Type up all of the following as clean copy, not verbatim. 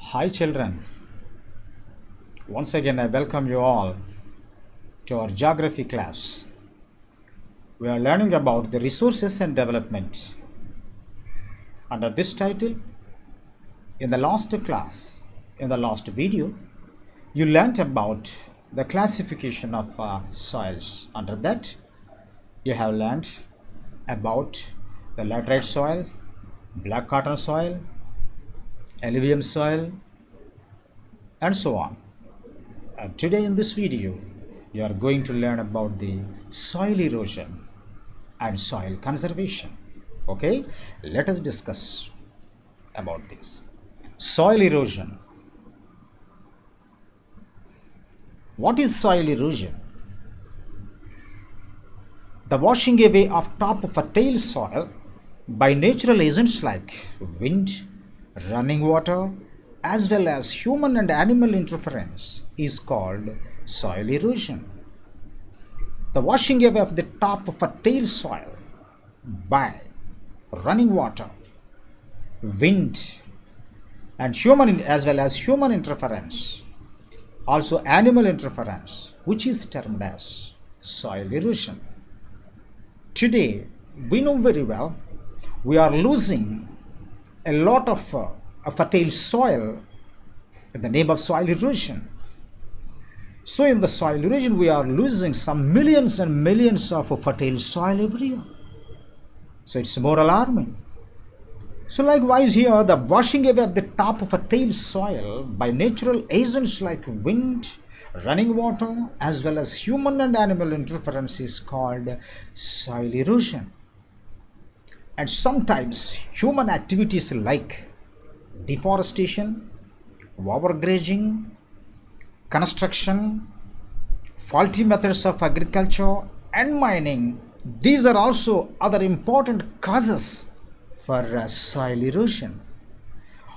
Hi children, once again I welcome you all to our geography class. We are learning about the resources and development. Under this title, in the last class, in the last video, you learnt about the classification of soils. Under that, you have learnt about the laterite soil, black cotton soil, alluvium soil, and so on. And today in this video, you are going to learn about the soil erosion and soil conservation. Okay, let us discuss about this. Soil erosion. What is soil erosion? The washing away of top fertile soil by natural agents like wind, running water, as well as human and animal interference is called soil erosion. The washing away of the top fertile soil by running water, wind, and human as well as human interference, also animal interference, which is termed as soil erosion. Today, we know very well we are losing a lot of fertile soil in the name of soil erosion. So in the soil erosion, we are losing some millions and millions of fertile soil every year. So it's more alarming. So likewise here, the washing away of the top of fertile soil by natural agents like wind, running water, as well as human and animal interference is called soil erosion. And sometimes human activities like deforestation, overgrazing, construction, faulty methods of agriculture, and mining, these are also other important causes for soil erosion.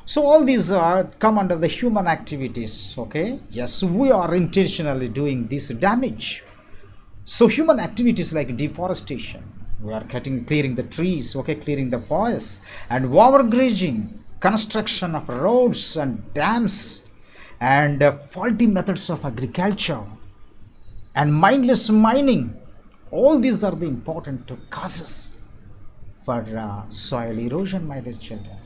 So all these come under the human activities. Okay, yes, we are intentionally doing this damage. So human activities like deforestation, we are clearing the trees, okay, clearing the forests, and overgrazing, construction of roads and dams, and faulty methods of agriculture, and mindless mining. All these are the important causes for soil erosion, my dear children.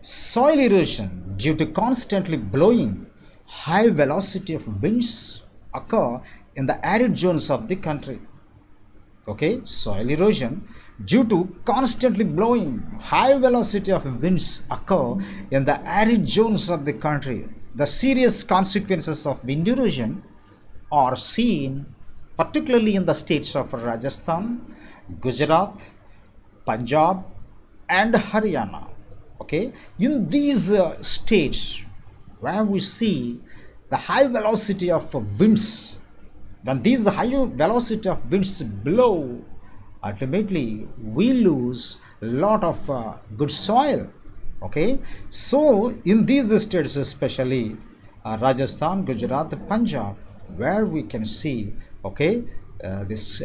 Soil erosion due to constantly blowing high velocity of winds occur in the arid zones of the country. Okay, soil erosion due to constantly blowing high velocity of winds occur in the arid zones of the country. The serious consequences of wind erosion are seen particularly in the states of Rajasthan, Gujarat, Punjab, and Haryana. Okay, in these states where we see the high velocity of winds, when these high velocity of winds blow, ultimately we lose a lot of good soil. Okay, so in these states, especially Rajasthan, Gujarat, Punjab, where we can see, okay, this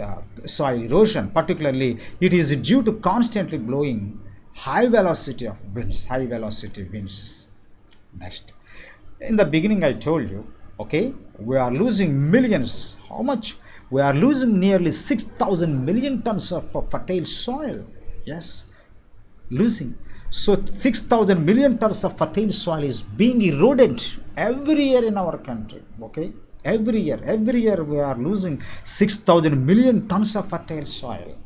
soil erosion, particularly it is due to constantly blowing high velocity of winds, high velocity winds. Next, in the beginning I told you, okay, we are losing millions. How much? We are losing nearly 6,000 million tons of fertile soil. Yes, losing. So 6,000 million tons of fertile soil is being eroded every year in our country. Okay, every year we are losing 6,000 million tons of fertile soil.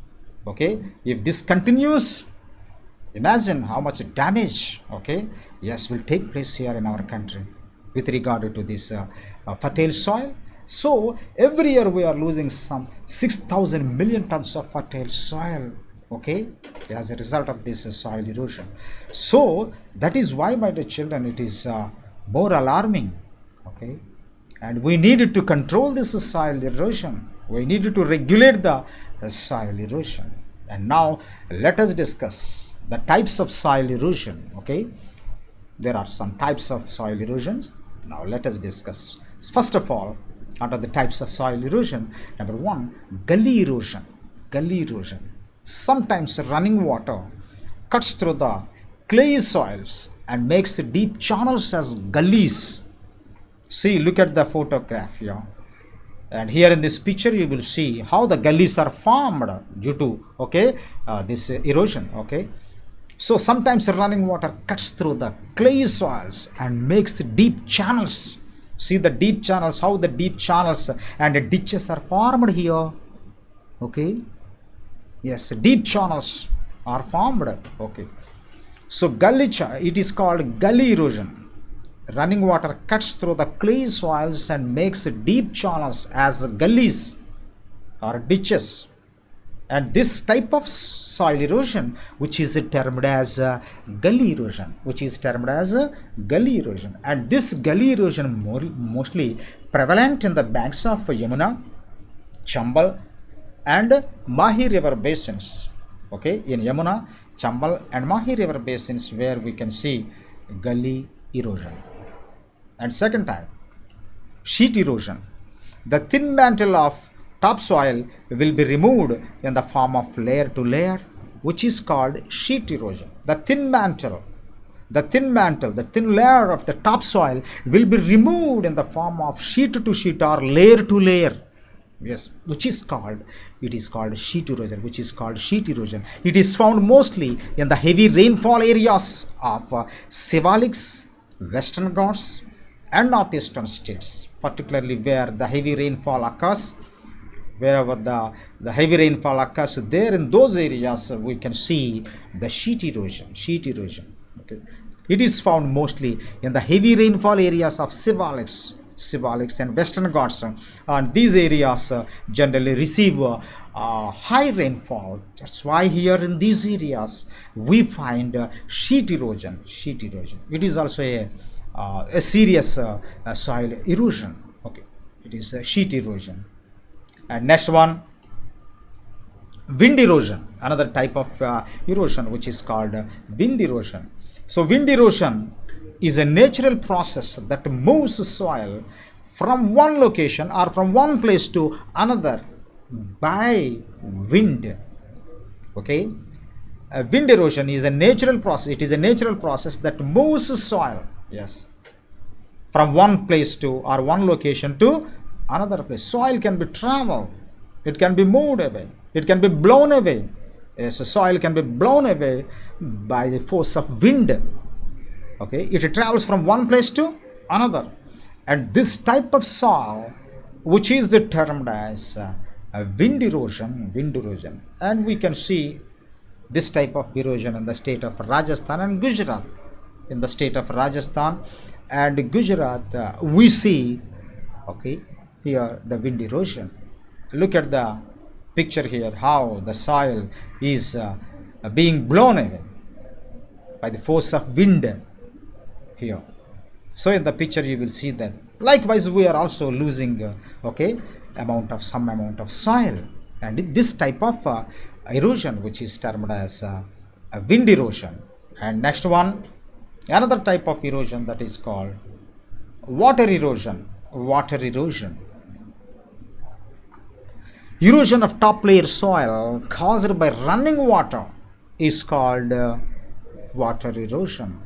Okay, if this continues, imagine how much damage, okay, yes, will take place here in our country with regard to this fertile soil. So every year we are losing some 6,000 million tons of fertile soil, okay, as a result of this soil erosion. So that is why, my dear children, it is more alarming. Okay, and we needed to control this soil erosion. We needed to regulate the soil erosion. And now let us discuss the types of soil erosion. Okay, there are some types of soil erosions. Now let us discuss. First of all, under the types of soil erosion, number one, gully erosion. Gully erosion. Sometimes running water cuts through the clay soils and makes deep channels as gullies. See, look at the photograph here. And here in this picture you will see how the gullies are formed due to this erosion. So sometimes running water cuts through the clay soils and makes deep channels. See the deep channels, how the deep channels and ditches are formed here. Yes, deep channels are formed. So it is called gully erosion. Running water cuts through the clay soils and makes deep channels as gullies or ditches. And this type of soil erosion, which is termed as gully erosion, and this gully erosion mostly prevalent in the banks of Yamuna, Chambal, and Mahi river basins. In Yamuna, Chambal, and Mahi river basins, where we can see gully erosion. And second type, sheet erosion. The thin mantle of topsoil will be removed in the form of layer to layer, which is called sheet erosion. The thin layer of the topsoil will be removed in the form of sheet to sheet or layer to layer. Yes, which is called sheet erosion. It is found mostly in the heavy rainfall areas of Shivaliks, Western Ghats, and northeastern states, particularly where the heavy rainfall occurs. Wherever the heavy rainfall occurs, there in those areas we can see the sheet erosion. It is found mostly in the heavy rainfall areas of Shivaliks and Western Ghats, and these areas generally receive high rainfall. That's why here in these areas we find sheet erosion. It is also a serious soil erosion. It is a sheet erosion. And next one, wind erosion, another type of erosion, which is called wind erosion. So wind erosion is a natural process that moves soil from one location or from one place to another by wind. Wind erosion is a natural process. It is a natural process that moves soil, from one place to or one location to another place. Soil can be traveled, it can be moved away, it can be blown away. Soil can be blown away by the force of wind. It travels from one place to another, and this type of soil, which is termed as wind erosion, and we can see this type of erosion in the state of Rajasthan and Gujarat. In the state of Rajasthan and Gujarat, we see here the wind erosion. Look at the picture here, how the soil is being blown away by the force of wind here. So in the picture you will see that likewise we are also losing some amount of soil, and this type of erosion, which is termed as wind erosion. And next one, another type of erosion, that is called water erosion. Erosion of top layer soil caused by running water is called water erosion.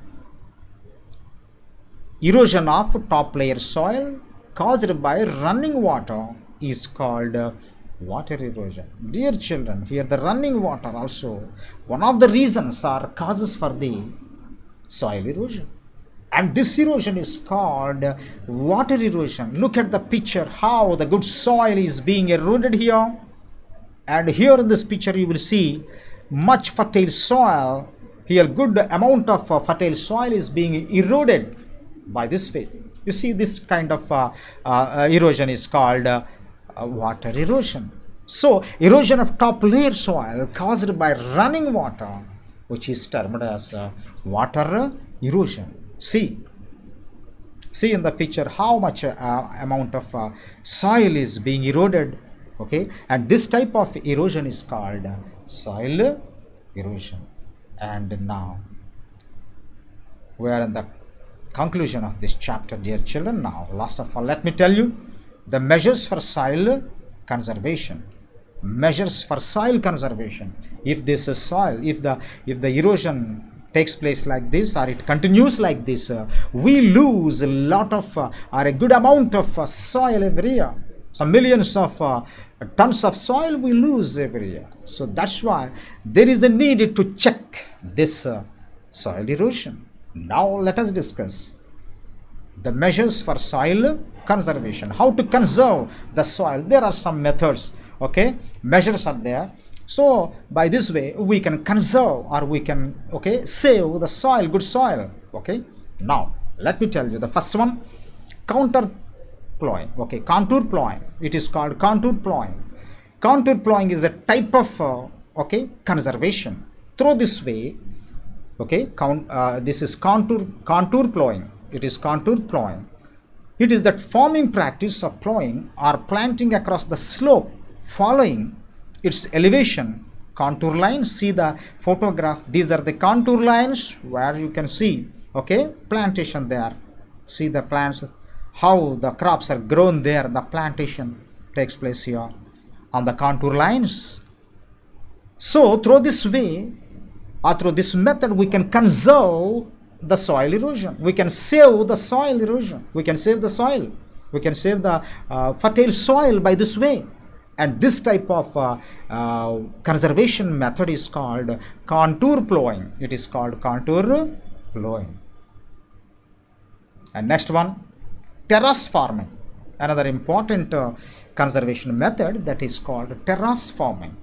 Erosion of top layer soil caused by running water is called water erosion. Dear children, here the running water also one of the reasons or causes for the soil erosion, and this erosion is called water erosion. Look at the picture, how the good soil is being eroded here, and here in this picture you will see much fertile soil. Here good amount of fertile soil is being eroded by this way. You see, this kind of erosion is called water erosion. So erosion of top layer soil caused by running water, which is termed as water erosion. See in the picture how much amount of soil is being eroded. And this type of erosion is called soil erosion. And now we are in the conclusion of this chapter, dear children. Now last of all, let me tell you the measures for soil conservation. If this soil, if the erosion takes place like this, or it continues like this, we lose a lot of or a good amount of soil every year. Some millions of tons of soil we lose every year. So that's why there is a need to check this soil erosion. Now let us discuss the measures for soil conservation. How to conserve the soil? There are some methods, okay, measures are there. So by this way we can conserve, or we can, okay, save the soil, good soil. Okay, now let me tell you the first one, counter plowing. Okay, contour plowing, it is called contour plowing. Contour plowing is a type of okay, conservation. Through this way, okay, this is contour plowing. It is contour plowing. It is that forming practice of plowing or planting across the slope following its elevation. Contour lines, see the photograph, these are the contour lines where you can see, okay, plantation there. See the plants, how the crops are grown there. The plantation takes place here on the contour lines. So through this way, or through this method, we can conserve the soil erosion. We can save the soil erosion. We can save the soil. We can save the fertile soil by this way. And this type of conservation method is called contour plowing. It is called contour plowing. And next one, terrace forming. Another important conservation method, that is called terrace forming.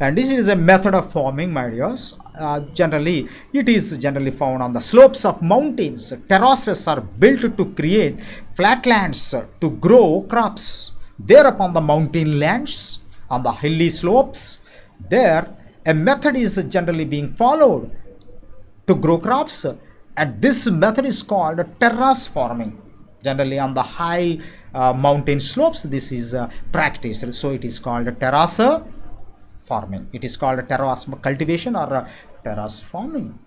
And this is a method of farming, my dears. It is generally found on the slopes of mountains. Terraces are built to create flatlands to grow crops. There upon the mountain lands, on the hilly slopes, there a method is generally being followed to grow crops, and this method is called terrace forming. Generally on the high mountain slopes, this is practiced. So it is called terrace farming. It is called terrace cultivation or terrace farming.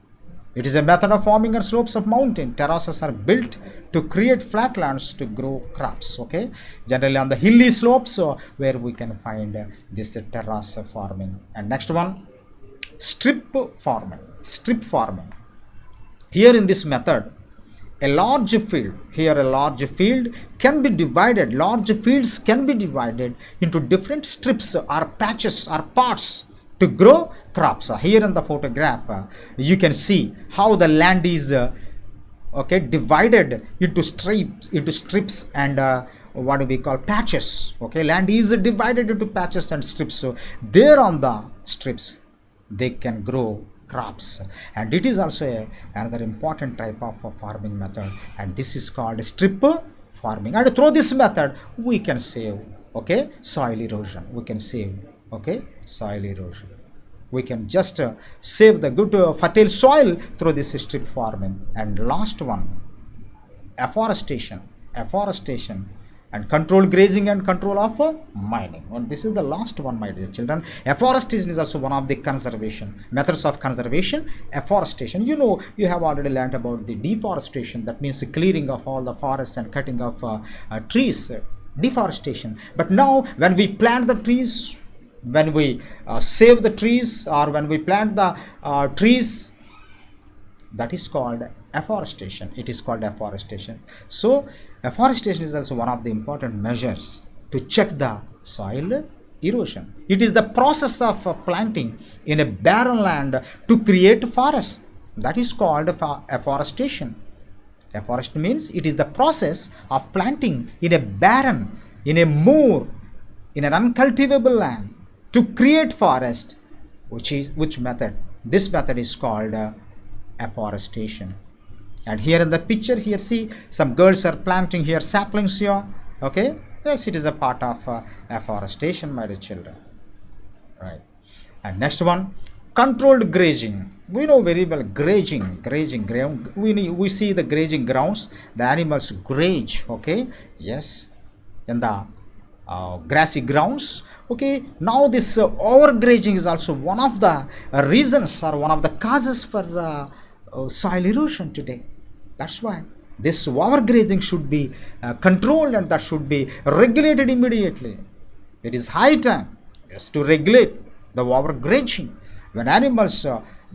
It is a method of farming on slopes of mountain. Terraces are built to create flatlands to grow crops. Okay, generally on the hilly slopes where we can find this terrace farming. And next one, strip farming. Strip farming. Here in this method, a large field, can be divided, large fields can be divided into different strips or patches or parts to grow crops. Here in the photograph, you can see how the land is okay, divided into strips and what do we call patches. Okay, land is divided into patches and strips. So there on the strips, they can grow crops, and it is also another important type of farming method, and this is called strip farming. And through this method we can save, okay, soil erosion. We can save, okay, soil erosion. We can just save the good fertile soil through this strip farming. And last one, afforestation and controlled grazing and control of mining. And this is the last one, my dear children. Afforestation is also one of the conservation methods of conservation. Afforestation, you know, you have already learned about the deforestation. That means the clearing of all the forests and cutting of trees. Deforestation. But now when we plant the trees, when we save the trees, or when we plant the trees, that is called afforestation. It is called afforestation. So afforestation is also one of the important measures to check the soil erosion. It is the process of planting in a barren land to create forest. That is called afforestation. Afforestation means it is the process of planting in a barren, in a moor, in an uncultivable land to create forest. Which method? This method is called afforestation. And here in the picture, here see some girls are planting here saplings here. Okay, yes, it is a part of afforestation, my dear children. Right. And next one, controlled grazing. We know very well grazing ground. We see the grazing grounds, the animals graze. Okay, yes, in the grassy grounds. Okay, now this overgrazing is also one of the reasons or one of the causes for soil erosion today. That's why this overgrazing should be controlled, and that should be regulated immediately. It is high time, yes, to regulate the overgrazing. When animals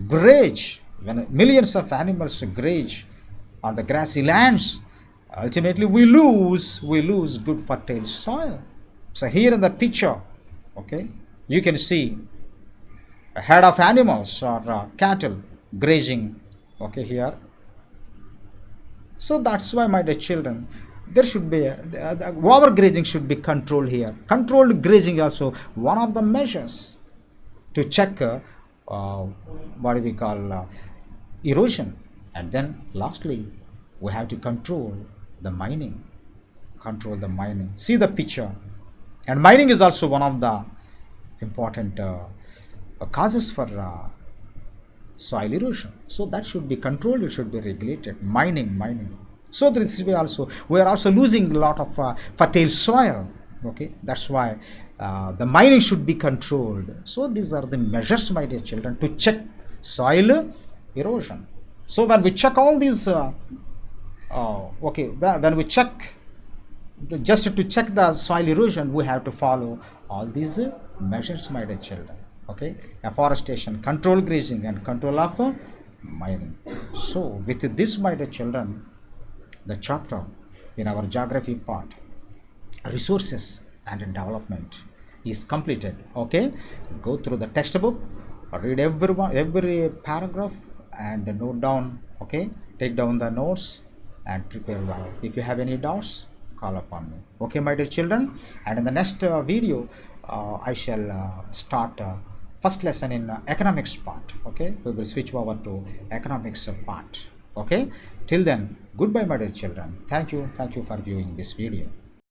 graze When millions of animals graze on the grassy lands, ultimately we lose good fertile soil. So here in the picture, okay, you can see a herd of animals or cattle grazing, okay, here. So that's why, my dear children, there should be the overgrazing should be controlled here. Controlled grazing also one of the measures to check uh, what do we call erosion. And then lastly, we have to the mining. Control the mining. See the picture. And mining is also one of the important causes for soil erosion. So that should be controlled, it should be regulated. Mining. So this way also, we are also losing a lot of fertile soil. Okay, that's why the mining should be controlled. So these are the measures, my dear children, to check soil erosion. So when we check all these, okay, when we check, just to check the soil erosion, we have to follow all these measures, my dear children. Okay, afforestation, control grazing, and control of mining. So with this, my dear children, the chapter in our geography part, resources and development, is completed. Okay, go through the textbook, read every paragraph, and note down. Okay, take down the notes and prepare well. If you have any doubts, call upon me. Okay, my dear children, and in the next video, I shall start first lesson in economics part. Okay, we will switch over to economics part. Okay, till then, goodbye, my dear children. Thank you for viewing this video.